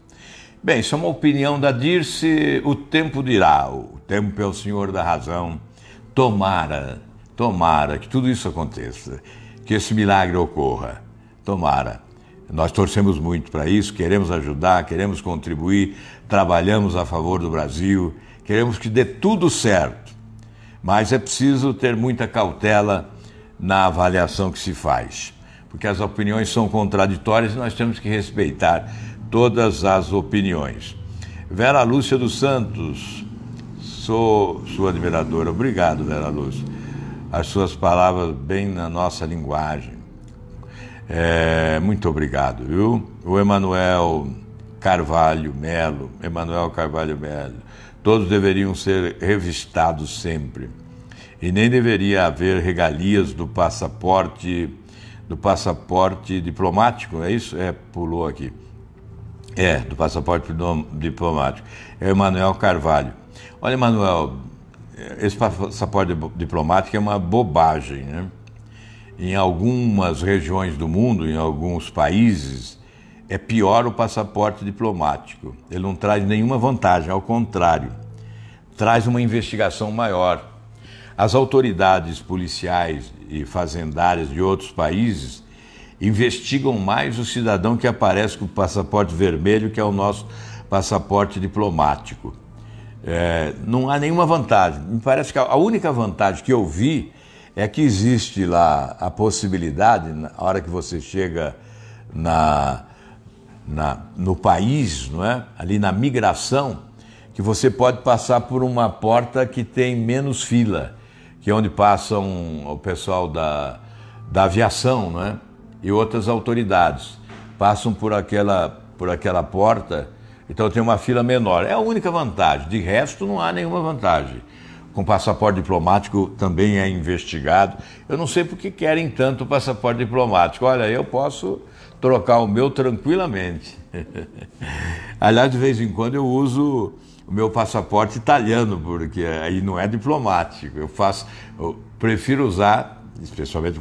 Speaker 1: Bem, isso é uma opinião da Dirce, o tempo dirá, o tempo é o senhor da razão. Tomara que tudo isso aconteça, que esse milagre ocorra, tomara. Nós torcemos muito para isso, queremos ajudar, queremos contribuir, trabalhamos a favor do Brasil, queremos que dê tudo certo, mas é preciso ter muita cautela na avaliação que se faz, porque as opiniões são contraditórias e nós temos que respeitar todas as opiniões. Vera Lúcia dos Santos, sou sua admiradora. Obrigado, Vera Lúcia. As suas palavras bem na nossa linguagem. Muito obrigado, viu? O Emanuel Carvalho Melo, todos deveriam ser revistados sempre. E nem deveria haver regalias do passaporte diplomático, é isso? Pulou aqui. Do passaporte diplomático. É o Emanuel Carvalho. Olha, Emanuel, esse passaporte diplomático é uma bobagem, né? Em algumas regiões do mundo, em alguns países, é pior o passaporte diplomático. Ele não traz nenhuma vantagem, ao contrário, traz uma investigação maior. As autoridades policiais e fazendárias de outros países investigam mais o cidadão que aparece com o passaporte vermelho, que é o nosso passaporte diplomático. Não há nenhuma vantagem. Me parece que a única vantagem que eu vi é que existe lá a possibilidade, na hora que você chega no país, não é? Ali na migração, que você pode passar por uma porta que tem menos fila, que é onde passam o pessoal da aviação, não é? E outras autoridades. Passam por aquela porta, então tem uma fila menor. É a única vantagem, de resto não há nenhuma vantagem. Com passaporte diplomático também é investigado. Eu não sei por que querem tanto o passaporte diplomático. Olha, eu posso trocar o meu tranquilamente. Aliás, de vez em quando eu uso o meu passaporte italiano, porque aí não é diplomático. Eu prefiro usar, especialmente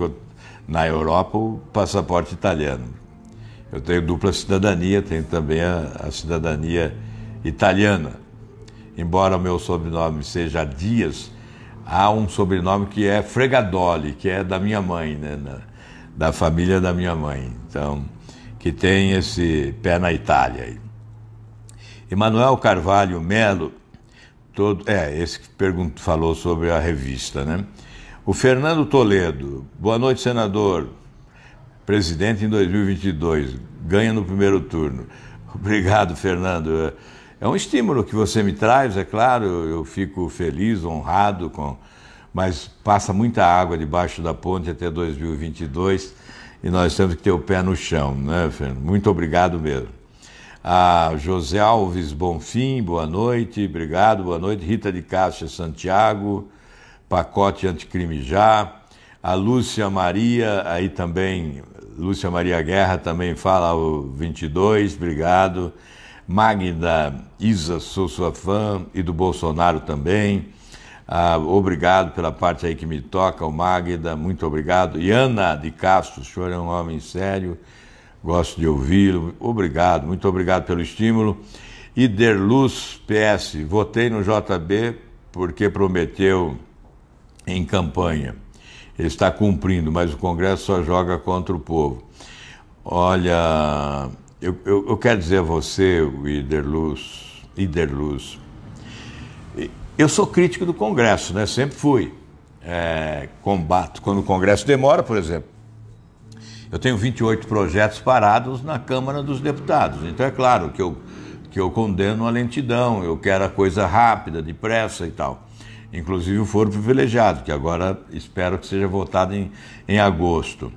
Speaker 1: na Europa, o passaporte italiano. Eu tenho dupla cidadania, tenho também a cidadania italiana. Embora o meu sobrenome seja Dias, há um sobrenome que é Fregadoli, que é da minha mãe, né? Da família da minha mãe. Então, que tem esse pé na Itália aí. Emanuel Carvalho Melo, esse que falou sobre a revista, né? O Fernando Toledo, boa noite, senador. Presidente em 2022, ganha no primeiro turno. Obrigado, Fernando. É um estímulo que você me traz, é claro, eu fico feliz, honrado, mas passa muita água debaixo da ponte até 2022 e nós temos que ter o pé no chão, né, Fernando? Muito obrigado mesmo. A José Alves Bonfim, boa noite, obrigado, boa noite. Rita de Cássia Santiago, pacote anticrime já. A Lúcia Maria, aí também, Lúcia Maria Guerra também fala o 22, obrigado. Magda Isa, sou sua fã, e do Bolsonaro também. Obrigado pela parte aí que me toca, o Magda, muito obrigado. E Ana de Castro, o senhor é um homem sério, gosto de ouvi-lo, obrigado, muito obrigado pelo estímulo. Iderluz PS, votei no JB porque prometeu em campanha. Ele está cumprindo, mas o Congresso só joga contra o povo. Olha, eu quero dizer a você, Iderluz, eu sou crítico do Congresso, né? Sempre fui. Combato. Quando o Congresso demora, por exemplo, eu tenho 28 projetos parados na Câmara dos Deputados. Então é claro que eu condeno a lentidão, eu quero a coisa rápida, depressa e tal. Inclusive o foro privilegiado, que agora espero que seja votado em agosto.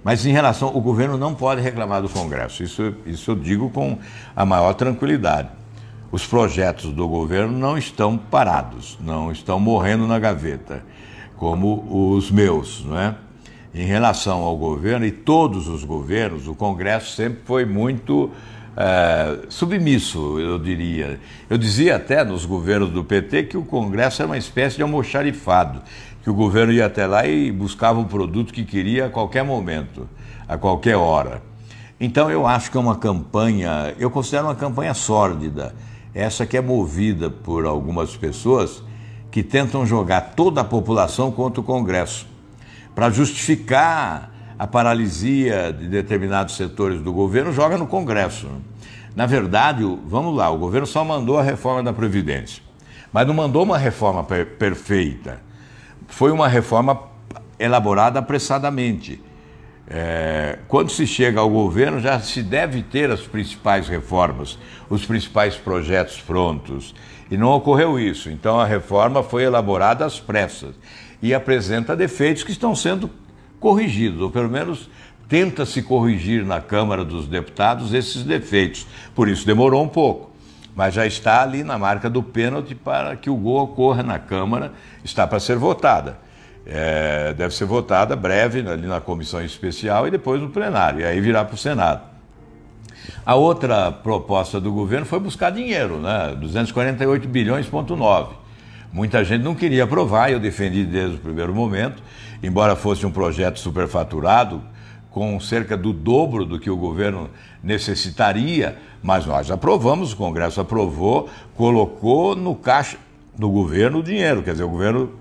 Speaker 1: Mas em relação, o governo não pode reclamar do Congresso, isso eu digo com a maior tranquilidade. Os projetos do governo não estão parados, não estão morrendo na gaveta, como os meus, não é? Em relação ao governo, e todos os governos, o Congresso sempre foi muito submisso, eu diria. Eu dizia até nos governos do PT que o Congresso era uma espécie de almoxarifado, que o governo ia até lá e buscava o produto que queria a qualquer momento, a qualquer hora. Então eu acho que é uma campanha, eu considero uma campanha sórdida, essa que é movida por algumas pessoas que tentam jogar toda a população contra o Congresso, para justificar a paralisia de determinados setores do governo, joga no Congresso. Na verdade, vamos lá, o governo só mandou a reforma da Previdência, mas não mandou uma reforma perfeita. Foi uma reforma elaborada apressadamente. Quando se chega ao governo, já se deve ter as principais reformas, os principais projetos prontos, e não ocorreu isso. Então a reforma foi elaborada às pressas e apresenta defeitos que estão sendo corrigidos, ou pelo menos tenta-se corrigir na Câmara dos Deputados esses defeitos. Por isso demorou um pouco, mas já está ali na marca do pênalti para que o gol ocorra na Câmara, está para ser votada. Deve ser votada breve ali na comissão especial e depois no plenário, e aí virá para o Senado. A outra proposta do governo foi buscar dinheiro, né? 248 bilhões,9. Muita gente não queria aprovar, eu defendi desde o primeiro momento, embora fosse um projeto superfaturado, com cerca do dobro do que o governo necessitaria, mas nós aprovamos, o Congresso aprovou, colocou no caixa do governo o dinheiro, quer dizer, o governo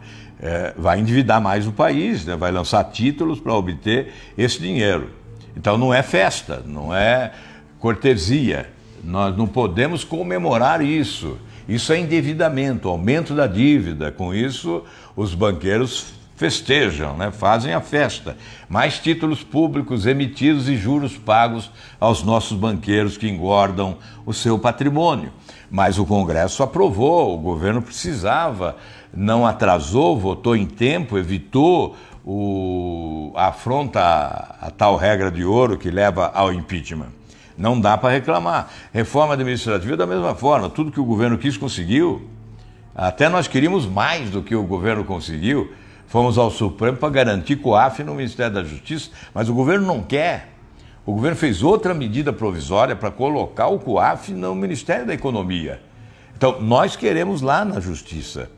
Speaker 1: vai endividar mais o país, né? Vai lançar títulos para obter esse dinheiro. Então não é festa, não é cortesia, nós não podemos comemorar isso. Isso é endividamento, aumento da dívida. Com isso, os banqueiros festejam, né? Fazem a festa. Mais títulos públicos emitidos e juros pagos aos nossos banqueiros que engordam o seu patrimônio. Mas o Congresso aprovou, o governo precisava, não atrasou, votou em tempo, evitou a afronta à tal regra de ouro que leva ao impeachment. Não dá para reclamar. Reforma administrativa da mesma forma, tudo que o governo quis conseguiu. Até nós queríamos mais do que o governo conseguiu. Fomos ao Supremo para garantir COAF no Ministério da Justiça, mas o governo não quer. O governo fez outra medida provisória para colocar o COAF no Ministério da Economia. Então, nós queremos lá na Justiça.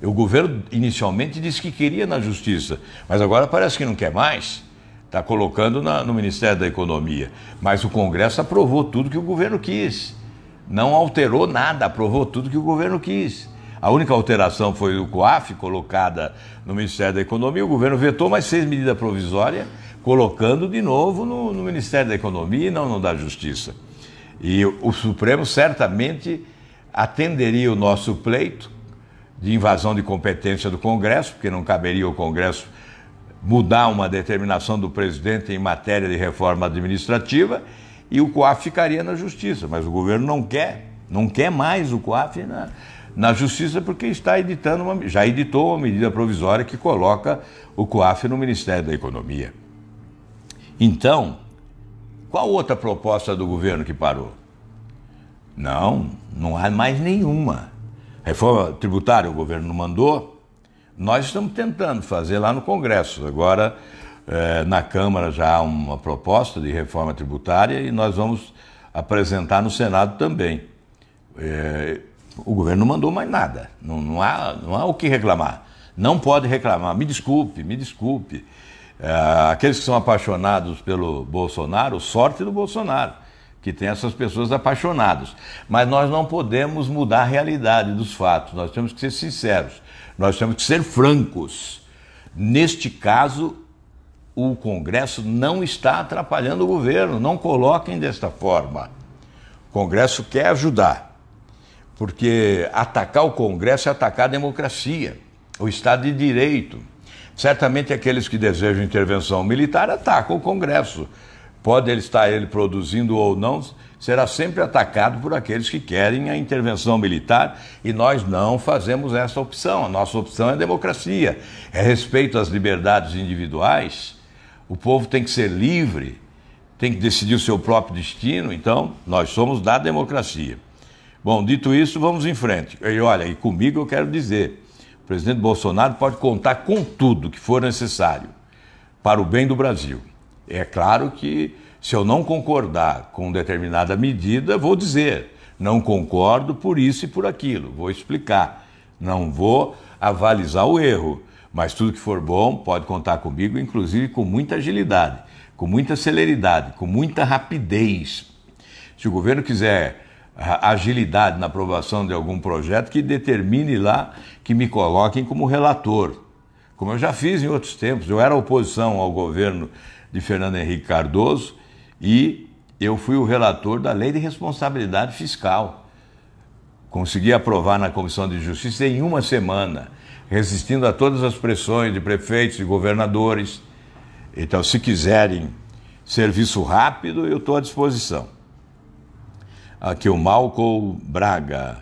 Speaker 1: O governo inicialmente disse que queria na Justiça, mas agora parece que não quer mais. está colocando no Ministério da Economia. Mas o Congresso aprovou tudo que o governo quis. Não alterou nada, aprovou tudo que o governo quis. A única alteração foi o COAF, colocada no Ministério da Economia. O governo vetou, mas fez medida provisória, colocando de novo no Ministério da Economia e não no da Justiça. E o Supremo certamente atenderia o nosso pleito de invasão de competência do Congresso, porque não caberia o Congresso mudar uma determinação do presidente em matéria de reforma administrativa, e o COAF ficaria na Justiça. Mas o governo não quer mais o COAF na Justiça, porque já editou uma medida provisória que coloca o COAF no Ministério da Economia. Então, qual outra proposta do governo que parou? Não há mais nenhuma. Reforma tributária o governo não mandou. Nós estamos tentando fazer lá no Congresso. Agora, na Câmara já há uma proposta de reforma tributária e nós vamos apresentar no Senado também. O governo não mandou mais nada. Não há o que reclamar. Não pode reclamar. Me desculpe. Aqueles que são apaixonados pelo Bolsonaro, sorte do Bolsonaro, que tem essas pessoas apaixonadas. Mas nós não podemos mudar a realidade dos fatos. Nós temos que ser sinceros. Nós temos que ser francos. Neste caso, o Congresso não está atrapalhando o governo. Não coloquem desta forma. O Congresso quer ajudar, porque atacar o Congresso é atacar a democracia, o Estado de Direito. Certamente aqueles que desejam intervenção militar atacam o Congresso. Pode estar ele produzindo ou não, será sempre atacado por aqueles que querem a intervenção militar, e nós não fazemos essa opção. A nossa opção é a democracia, é respeito às liberdades individuais. O povo tem que ser livre, tem que decidir o seu próprio destino, então nós somos da democracia. Bom, dito isso, vamos em frente. E olha, e comigo eu quero dizer, o presidente Bolsonaro pode contar com tudo que for necessário para o bem do Brasil. É claro que, se eu não concordar com determinada medida, vou dizer, não concordo por isso e por aquilo, vou explicar, não vou avalizar o erro, mas tudo que for bom pode contar comigo, inclusive com muita agilidade, com muita celeridade, com muita rapidez. Se o governo quiser agilidade na aprovação de algum projeto, que determine lá, que me coloquem como relator, como eu já fiz em outros tempos. Eu era oposição ao governo de Fernando Henrique Cardoso e eu fui o relator da Lei de Responsabilidade Fiscal. Consegui aprovar na Comissão de Justiça em uma semana, resistindo a todas as pressões de prefeitos e governadores. Então, se quiserem serviço rápido, eu estou à disposição. Aqui o Malcolm Braga.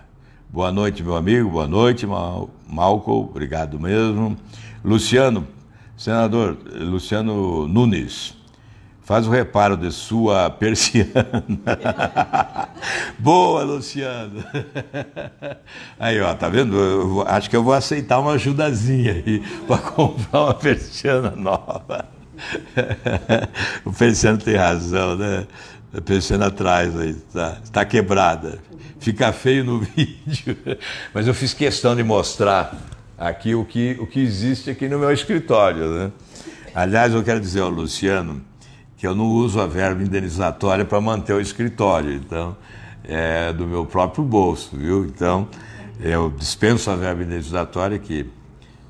Speaker 1: Boa noite, meu amigo. Boa noite, Malcolm. Obrigado mesmo. Luciano, senador Luciano Nunes, faz o reparo de sua persiana. Boa, Luciano. Aí, ó, tá vendo? Acho que eu vou aceitar uma ajudazinha aí para comprar uma persiana nova. O persiano tem razão, né? A persiana atrás aí, tá quebrada. Fica feio no vídeo. Mas eu fiz questão de mostrar aqui o que existe aqui no meu escritório, né? Aliás, eu quero dizer ao Luciano que eu não uso a verba indenizatória para manter o escritório, então é do meu próprio bolso, viu? Então eu dispenso a verba indenizatória que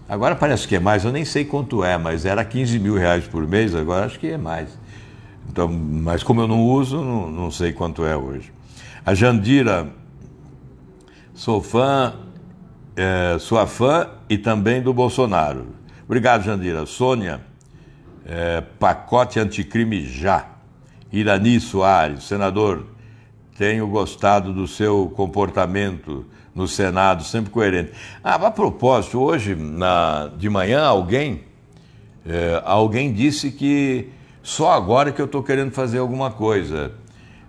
Speaker 1: agora parece que é mais, eu nem sei quanto é, mas era 15 mil reais por mês, agora acho que é mais. Então, mas como eu não uso, não sei quanto é hoje. A Jandira, sou fã, sua fã e também do Bolsonaro. Obrigado, Jandira. Sônia, pacote anticrime já. Irani Soares, senador, tenho gostado do seu comportamento no Senado, sempre coerente. A propósito, hoje, de manhã, alguém disse que só agora que eu estou querendo fazer alguma coisa.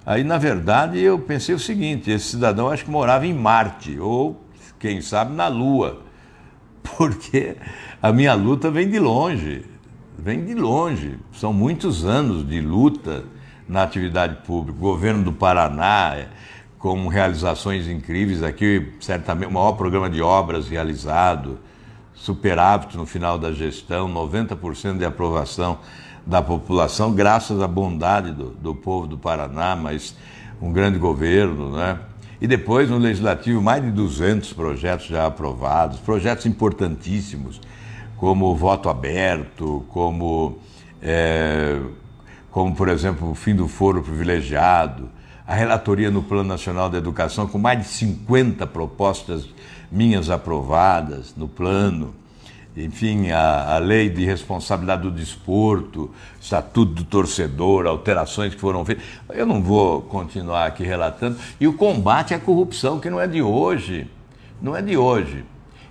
Speaker 1: Aí, na verdade, eu pensei o seguinte, esse cidadão acho que morava em Marte, ou, quem sabe, na Lua, porque a minha luta vem de longe, São muitos anos de luta na atividade pública. O governo do Paraná, com realizações incríveis aqui, certamente o maior programa de obras realizado, superávit no final da gestão, 90% de aprovação da população, graças à bondade do povo do Paraná, mas um grande governo, né? E depois no Legislativo mais de 200 projetos já aprovados, projetos importantíssimos, como o voto aberto, como por exemplo o fim do foro privilegiado, a relatoria no Plano Nacional da Educação com mais de 50 propostas minhas aprovadas no plano, enfim, a lei de responsabilidade do desporto, estatuto do torcedor, alterações que foram feitas. Eu não vou continuar aqui relatando. E o combate à corrupção, que não é de hoje, não é de hoje.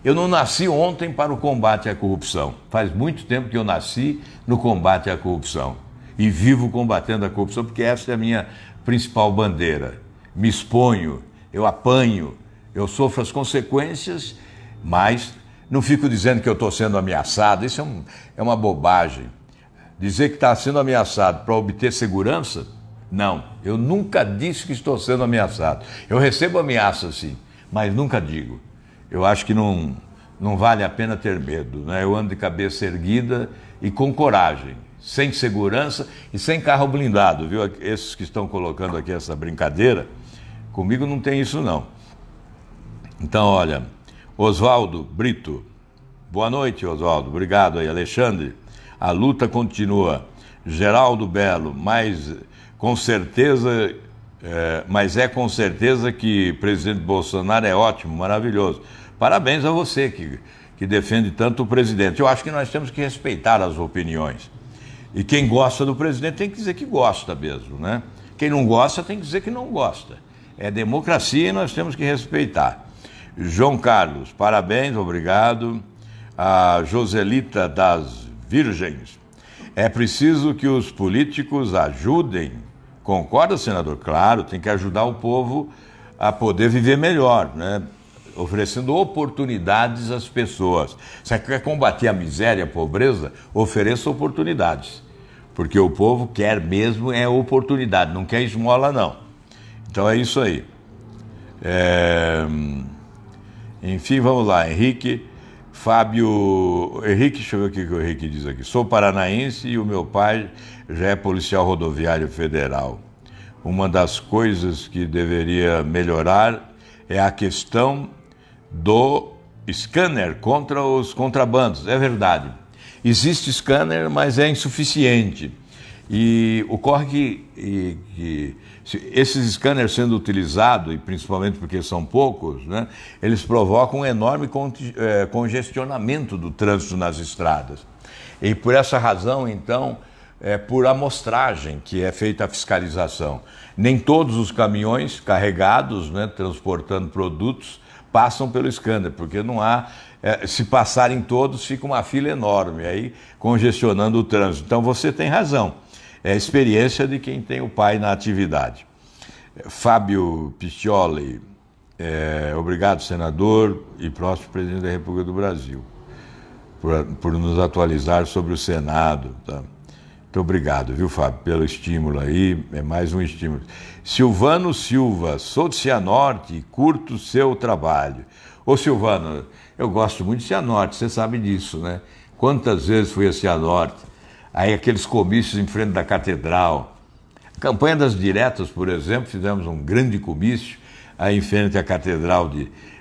Speaker 1: Eu não nasci ontem para o combate à corrupção. Faz muito tempo que eu nasci no combate à corrupção. E vivo combatendo a corrupção, porque essa é a minha principal bandeira. Me exponho, eu apanho, eu sofro as consequências, mas não fico dizendo que eu estou sendo ameaçado. Isso é uma bobagem. Dizer que está sendo ameaçado para obter segurança? Não, eu nunca disse que estou sendo ameaçado. Eu recebo ameaças sim, mas nunca digo. Eu acho que não vale a pena ter medo, né? Eu ando de cabeça erguida e com coragem, sem segurança e sem carro blindado, viu? Esses que estão colocando aqui essa brincadeira, comigo não tem isso não. Então, olha, Oswaldo Brito, boa noite, Oswaldo, obrigado aí. Alexandre, a luta continua. Geraldo Belo, mas com certeza que o presidente Bolsonaro é ótimo, maravilhoso. Parabéns a você que defende tanto o presidente. Eu acho que nós temos que respeitar as opiniões. E quem gosta do presidente tem que dizer que gosta mesmo, né? Quem não gosta tem que dizer que não gosta. É democracia e nós temos que respeitar. João Carlos, parabéns, obrigado. A Joselita das Virgens. É preciso que os políticos ajudem. Concorda, senador? Claro, tem que ajudar o povo a poder viver melhor, né? Oferecendo oportunidades às pessoas. Se você quer combater a miséria, a pobreza, ofereça oportunidades. Porque o povo quer mesmo oportunidade, não quer esmola não. Então é isso aí. Enfim, vamos lá, Henrique deixa eu ver o que o Henrique diz aqui. Sou paranaense e o meu pai já é policial rodoviário federal. Uma das coisas que deveria melhorar é a questão do scanner contra os contrabandos. É verdade. Existe scanner, mas é insuficiente. E ocorre que esses scanners sendo utilizados, e principalmente porque são poucos, né, eles provocam um enorme congestionamento do trânsito nas estradas. E por essa razão, então, por amostragem que é feita a fiscalização. Nem todos os caminhões carregados, né, transportando produtos, passam pelo scanner, porque não há... se passarem todos, fica uma fila enorme, aí congestionando o trânsito. Então você tem razão. É a experiência de quem tem o pai na atividade. Fábio Piccioli, obrigado, senador e próximo presidente da República do Brasil, por nos atualizar sobre o Senado. Tá? Muito obrigado, viu, Fábio, pelo estímulo aí, é mais um estímulo. Silvano Silva, sou de Cianorte e curto seu trabalho. Ô Silvano, eu gosto muito de Cianorte, você sabe disso, né? Quantas vezes fui a Cianorte? Aí aqueles comícios em frente da catedral. A campanha das diretas, por exemplo, fizemos um grande comício aí em frente à catedral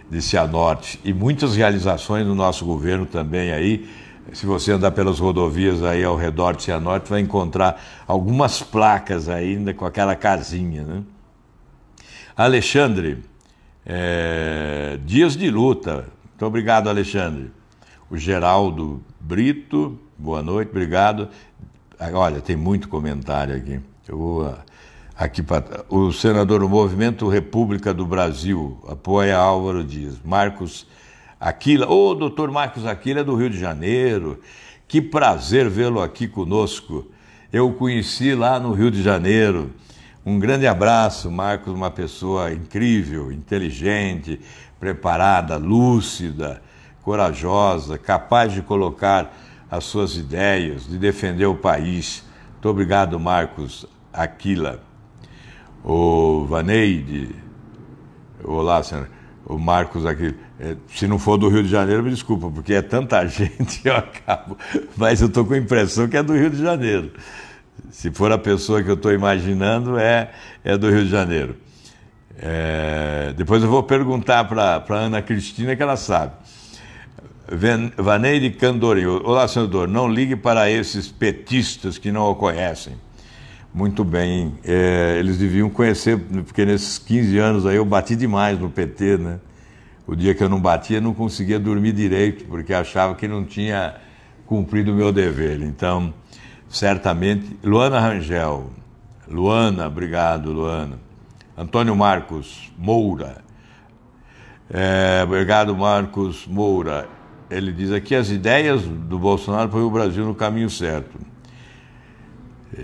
Speaker 1: de Cianorte. E muitas realizações no nosso governo também aí. Se você andar pelas rodovias aí ao redor de Cianorte, vai encontrar algumas placas ainda com aquela casinha, né? Alexandre, dias de luta. Muito obrigado, Alexandre. O Geraldo Brito, boa noite, obrigado. Olha, tem muito comentário aqui. Eu vou o senador do Movimento República do Brasil apoia Álvaro Dias. Marcos Aquila, doutor Marcos Aquila é do Rio de Janeiro. Que prazer vê-lo aqui conosco. Eu o conheci lá no Rio de Janeiro. Um grande abraço, Marcos, uma pessoa incrível, inteligente, preparada, lúcida, corajosa, capaz de colocar as suas ideias, de defender o país. Muito obrigado, Marcos Aquila. O Vaneide, olá, senhor. o Marcos aqui, se não for do Rio de Janeiro, me desculpa, porque é tanta gente, eu acabo, mas eu estou com a impressão que é do Rio de Janeiro. Se for a pessoa que eu estou imaginando, é do Rio de Janeiro. Depois eu vou perguntar para a Ana Cristina, que ela sabe. Vaneide Candorinho. Olá, senador, não ligue para esses petistas que não o conhecem. Muito bem, eles deviam conhecer, porque nesses 15 anos aí eu bati demais no PT, né? O dia que eu não batia, eu não conseguia dormir direito, porque achava que não tinha cumprido o meu dever. Então, certamente... Luana Rangel. Luana, obrigado, Luana. Antônio Marcos Moura. Obrigado, Marcos Moura. Ele diz aqui, as ideias do Bolsonaro põem o Brasil no caminho certo.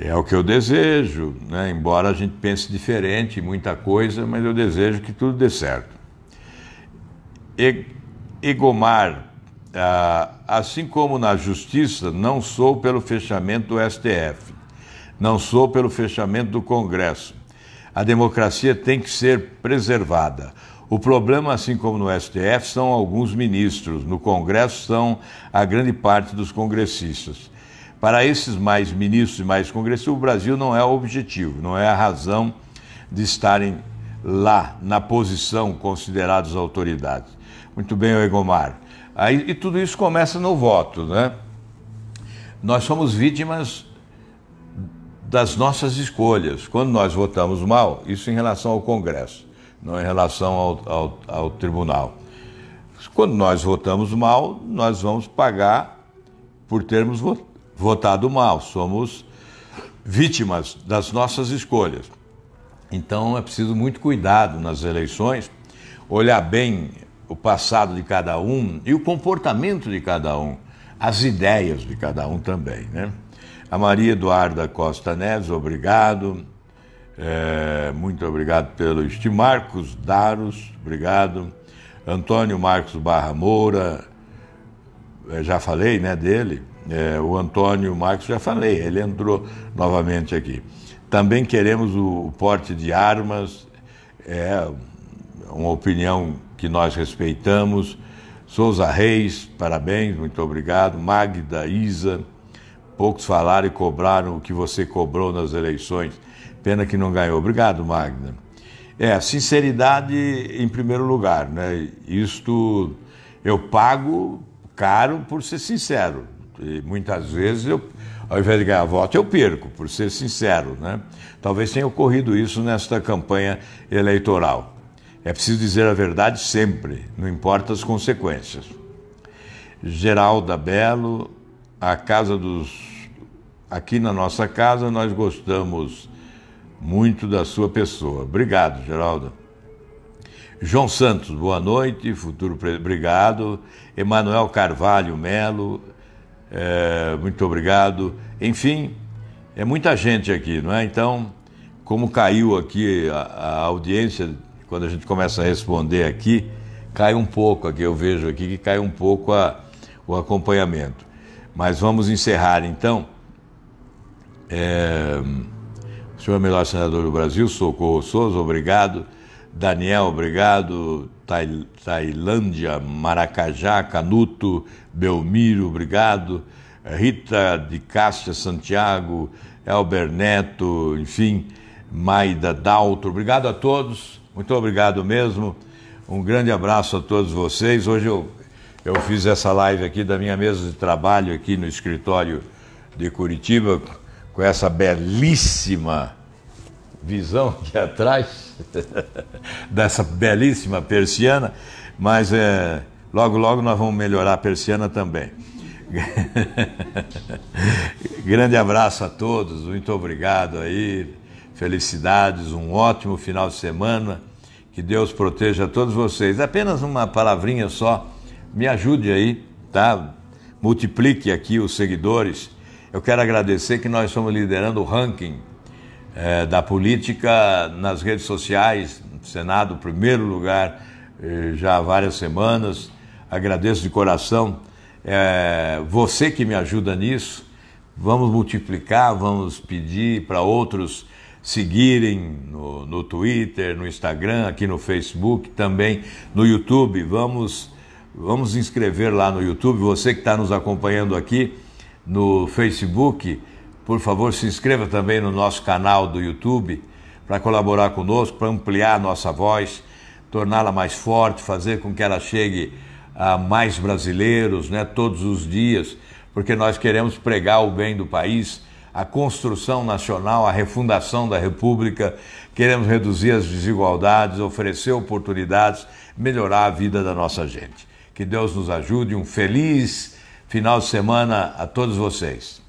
Speaker 1: É o que eu desejo, né? Embora a gente pense diferente em muita coisa, mas eu desejo que tudo dê certo. Egomar, assim como na Justiça, não sou pelo fechamento do STF, não sou pelo fechamento do Congresso. A democracia tem que ser preservada. O problema, assim como no STF, são alguns ministros, no Congresso são a grande parte dos congressistas. Para esses mais ministros e mais congressistas, o Brasil não é o objetivo, não é a razão de estarem lá, na posição considerados autoridades. Muito bem, Egomar. E tudo isso começa no voto, né? Nós somos vítimas das nossas escolhas. Quando nós votamos mal, isso em relação ao Congresso, não em relação ao tribunal. Quando nós votamos mal, nós vamos pagar por termos votado mal. Somos vítimas das nossas escolhas. Então é preciso muito cuidado nas eleições, olhar bem o passado de cada um e o comportamento de cada um, as ideias de cada um também, né? A Maria Eduarda Costa Neves, obrigado. Muito obrigado pelo estilo. Marcos Daros, obrigado. Antônio Marcos Barra Moura, já falei, né, dele. O Antônio Marcos, já falei, ele entrou novamente aqui. Também queremos o porte de armas, uma opinião que nós respeitamos. Souza Reis, parabéns, muito obrigado. Magda, Isa, poucos falaram e cobraram o que você cobrou nas eleições. Pena que não ganhou. Obrigado, Magda. Sinceridade em primeiro lugar, né? Isto eu pago caro por ser sincero. E muitas vezes, ao invés de ganhar voto, eu perco, por ser sincero, né? Talvez tenha ocorrido isso nesta campanha eleitoral. É preciso dizer a verdade sempre, não importa as consequências. Geralda Belo, aqui na nossa casa nós gostamos muito da sua pessoa. Obrigado, Geralda. João Santos, boa noite, obrigado. Emanuel Carvalho Melo, muito obrigado. Enfim, é muita gente aqui, não é? Então, como caiu aqui a audiência, quando a gente começa a responder aqui, cai um pouco aqui, eu vejo aqui que cai um pouco o acompanhamento. Mas vamos encerrar então. O senhor é o melhor senador do Brasil, Socorro Souza, obrigado. Daniel, obrigado. Tailândia, Maracajá, Canuto, Belmiro, obrigado. Rita de Cássia Santiago, Elber Neto, enfim, Maida Dalto, obrigado a todos, muito obrigado mesmo. Um grande abraço a todos vocês. Hoje eu fiz essa live aqui da minha mesa de trabalho aqui no escritório de Curitiba, com essa belíssima visão aqui atrás, dessa belíssima persiana, mas logo, logo nós vamos melhorar a persiana também. Grande abraço a todos, muito obrigado aí, felicidades, um ótimo final de semana, que Deus proteja todos vocês. Apenas uma palavrinha só, me ajude aí, tá? Multiplique aqui os seguidores. Eu quero agradecer que nós estamos liderando o ranking da política nas redes sociais, no Senado, primeiro lugar, já há várias semanas. Agradeço de coração. Você que me ajuda nisso, vamos multiplicar, vamos pedir para outros seguirem no Twitter, no Instagram, aqui no Facebook, também no YouTube. Vamos inscrever lá no YouTube. Você que está nos acompanhando aqui no Facebook, por favor, se inscreva também no nosso canal do YouTube para colaborar conosco, para ampliar a nossa voz, torná-la mais forte, fazer com que ela chegue a mais brasileiros, né, todos os dias, porque nós queremos pregar o bem do país, a construção nacional, a refundação da República, queremos reduzir as desigualdades, oferecer oportunidades, melhorar a vida da nossa gente. Que Deus nos ajude, um feliz final de semana a todos vocês.